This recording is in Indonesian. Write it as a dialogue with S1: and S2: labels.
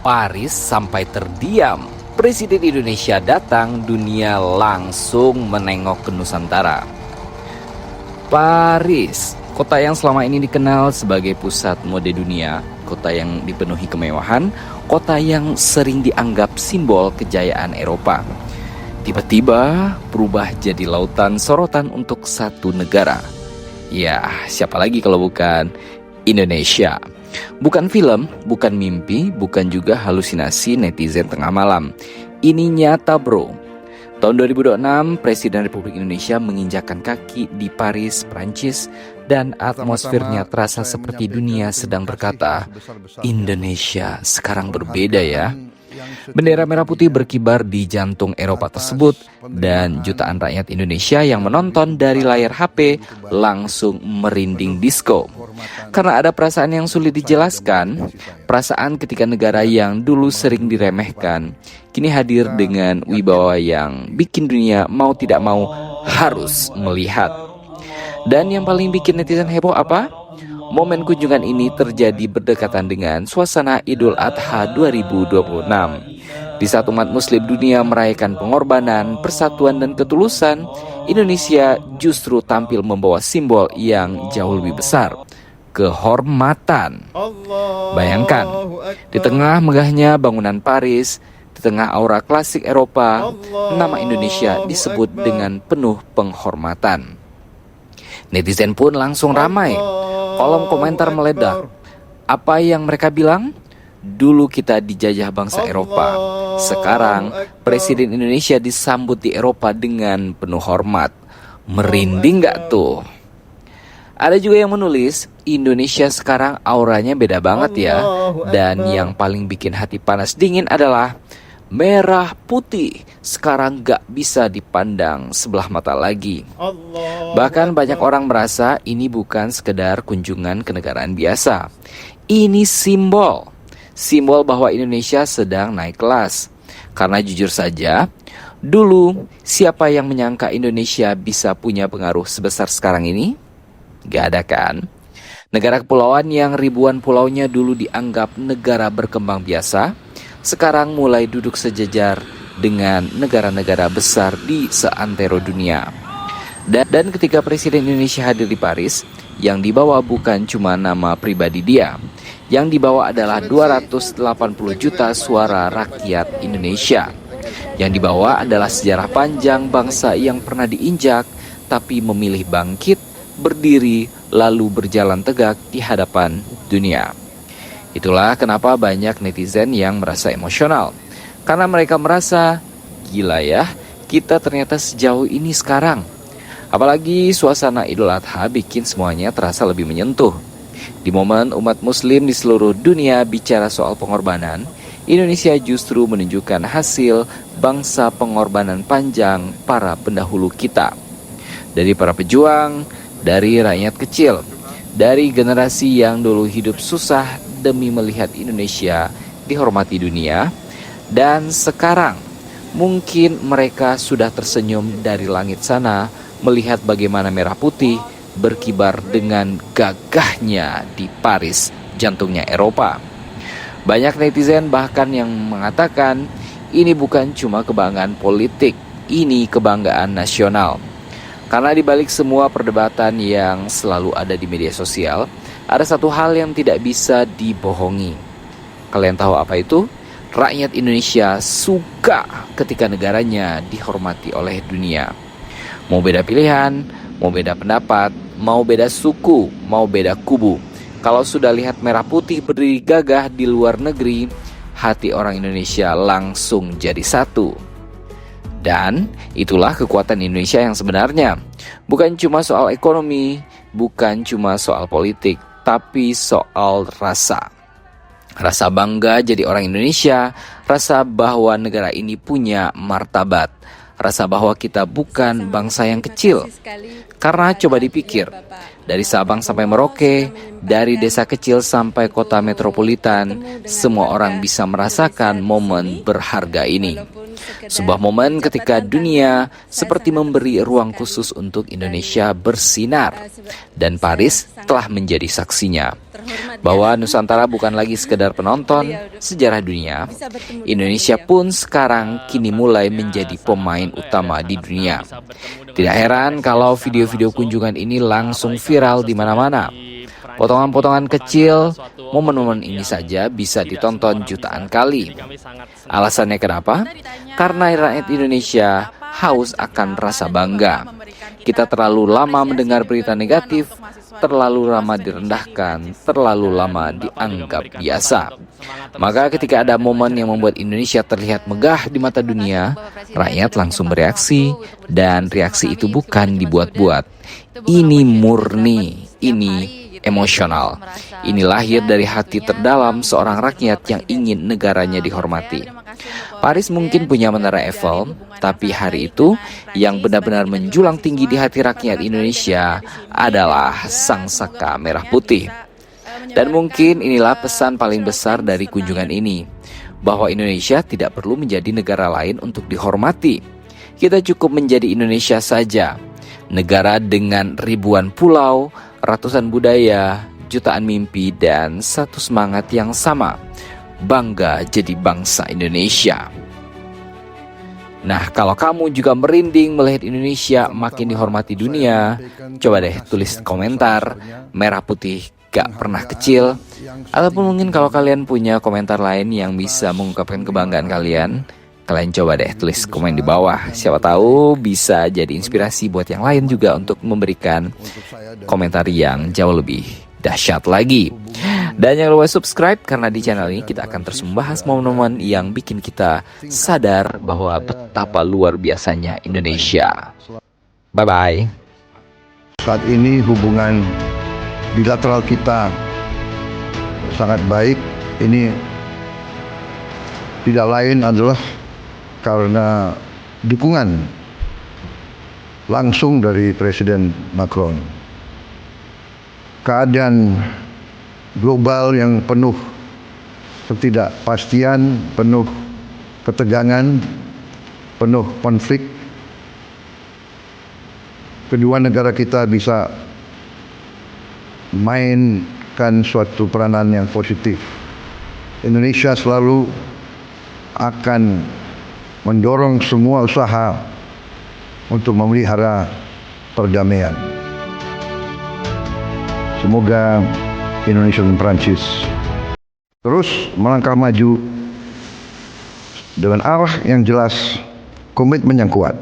S1: Paris sampai terdiam. Presiden Indonesia datang, dunia langsung menengok ke Nusantara. Paris, kota yang selama ini dikenal sebagai pusat mode dunia, kota yang dipenuhi kemewahan, kota yang sering dianggap simbol kejayaan Eropa. Tiba-tiba berubah jadi lautan sorotan untuk satu negara. Ya, siapa lagi kalau bukan Indonesia? Bukan film, bukan mimpi, bukan juga halusinasi netizen tengah malam. Ini nyata bro. Tahun 2026, Presiden Republik Indonesia menginjakkan kaki di Paris, Prancis, dan atmosfernya terasa seperti dunia sedang berkata, Indonesia sekarang berbeda ya. Bendera merah putih berkibar di jantung Eropa tersebut, dan jutaan rakyat Indonesia yang menonton dari layar HP langsung merinding disco. Karena ada perasaan yang sulit dijelaskan, perasaan ketika negara yang dulu sering diremehkan, kini hadir dengan wibawa yang bikin dunia mau tidak mau harus melihat. Dan yang paling bikin netizen heboh apa? Momen kunjungan ini terjadi berdekatan dengan suasana Idul Adha 2026. Di saat umat muslim dunia merayakan pengorbanan, persatuan dan ketulusan, Indonesia justru tampil membawa simbol yang jauh lebih besar, kehormatan. Bayangkan, di tengah megahnya bangunan Paris, di tengah aura klasik Eropa, nama Indonesia disebut dengan penuh penghormatan. Netizen pun langsung ramai. Kolom komentar meledak. Apa yang mereka bilang? Dulu kita dijajah bangsa Eropa. Sekarang Presiden Indonesia disambut di Eropa dengan penuh hormat. Merinding gak tuh? Ada juga yang menulis, Indonesia sekarang auranya beda banget ya. Dan yang paling bikin hati panas dingin adalah merah putih sekarang gak bisa dipandang sebelah mata lagi. Bahkan banyak orang merasa ini bukan sekedar kunjungan kenegaraan biasa. Ini simbol bahwa Indonesia sedang naik kelas. Karena jujur saja, dulu siapa yang menyangka Indonesia bisa punya pengaruh sebesar sekarang ini? Gak ada kan? Negara kepulauan yang ribuan pulaunya dulu dianggap negara berkembang biasa, sekarang mulai duduk sejajar dengan negara-negara besar di seantero dunia. Dan ketika Presiden Indonesia hadir di Paris, yang dibawa bukan cuma nama pribadi dia, yang dibawa adalah 280 juta suara rakyat Indonesia. Yang dibawa adalah sejarah panjang bangsa yang pernah diinjak, tapi memilih bangkit, berdiri, lalu berjalan tegak di hadapan dunia. Itulah kenapa banyak netizen yang merasa emosional. Karena mereka merasa, gila ya, kita ternyata sejauh ini sekarang. Apalagi suasana Idul Adha bikin semuanya terasa lebih menyentuh. Di momen umat muslim di seluruh dunia bicara soal pengorbanan, Indonesia justru menunjukkan hasil bangsa pengorbanan panjang para pendahulu kita. Dari para pejuang, dari rakyat kecil, dari generasi yang dulu hidup susah demi melihat Indonesia dihormati dunia, dan sekarang mungkin mereka sudah tersenyum dari langit sana melihat bagaimana merah putih berkibar dengan gagahnya di Paris, jantungnya Eropa. Banyak netizen bahkan yang mengatakan ini bukan cuma kebanggaan politik, ini kebanggaan nasional. Karena di balik semua perdebatan yang selalu ada di media sosial, ada satu hal yang tidak bisa dibohongi. Kalian tahu apa itu? Rakyat Indonesia suka ketika negaranya dihormati oleh dunia. Mau beda pilihan, mau beda pendapat, mau beda suku, mau beda kubu. Kalau sudah lihat merah putih berdiri gagah di luar negeri, hati orang Indonesia langsung jadi satu. Dan itulah kekuatan Indonesia yang sebenarnya. Bukan cuma soal ekonomi, bukan cuma soal politik, tapi soal rasa. Rasa bangga jadi orang Indonesia, rasa bahwa negara ini punya martabat, rasa bahwa kita bukan bangsa yang kecil. Karena coba dipikir, dari Sabang sampai Merauke, dari desa kecil sampai kota metropolitan, semua orang bisa merasakan momen berharga ini. Sebuah momen ketika dunia seperti memberi ruang khusus untuk Indonesia bersinar, dan Paris telah menjadi saksinya. Bahwa Nusantara bukan lagi sekedar penonton sejarah dunia, Indonesia pun sekarang kini mulai menjadi pemain utama di dunia. Tidak heran kalau video-video kunjungan ini langsung viral di mana-mana. Potongan-potongan kecil, momen-momen ini saja bisa ditonton jutaan kali. Alasannya kenapa? Karena rakyat Indonesia haus akan rasa bangga. Kita terlalu lama mendengar berita negatif, terlalu lama direndahkan, terlalu lama dianggap biasa. Maka ketika ada momen yang membuat Indonesia terlihat megah di mata dunia, rakyat langsung bereaksi, dan reaksi itu bukan dibuat-buat. Ini murni, ini emosional. Ini lahir dari hati terdalam seorang rakyat yang ingin negaranya dihormati. Paris mungkin punya menara Eiffel, tapi hari itu yang benar-benar menjulang tinggi di hati rakyat Indonesia adalah Sang Saka Merah Putih. Dan mungkin inilah pesan paling besar dari kunjungan ini, bahwa Indonesia tidak perlu menjadi negara lain untuk dihormati. Kita cukup menjadi Indonesia saja, negara dengan ribuan pulau, ratusan budaya, jutaan mimpi, dan satu semangat yang sama, bangga jadi bangsa Indonesia. Nah, kalau kamu juga merinding melihat Indonesia makin dihormati dunia, coba deh tulis komentar merah putih gak pernah kecil. Ataupun mungkin kalau kalian punya komentar lain yang bisa mengungkapkan kebanggaan kalian coba deh tulis komen di bawah. Siapa tahu bisa jadi inspirasi buat yang lain juga untuk memberikan komentar yang jauh lebih dahsyat lagi. Dan jangan lupa subscribe, karena di channel ini kita akan terus membahas momen-momen yang bikin kita sadar bahwa betapa luar biasanya Indonesia. Bye-bye.
S2: Saat ini hubungan bilateral kita sangat baik. Ini tidak lain adalah karena dukungan langsung dari Presiden Macron. Keadaan global yang penuh ketidakpastian, penuh ketegangan, penuh konflik, kedua negara kita bisa mainkan suatu peranan yang positif. Indonesia selalu akan mendorong semua usaha untuk memelihara perdamaian. Semoga Indonesia dan Perancis terus melangkah maju dengan arah yang jelas, komitmen yang kuat.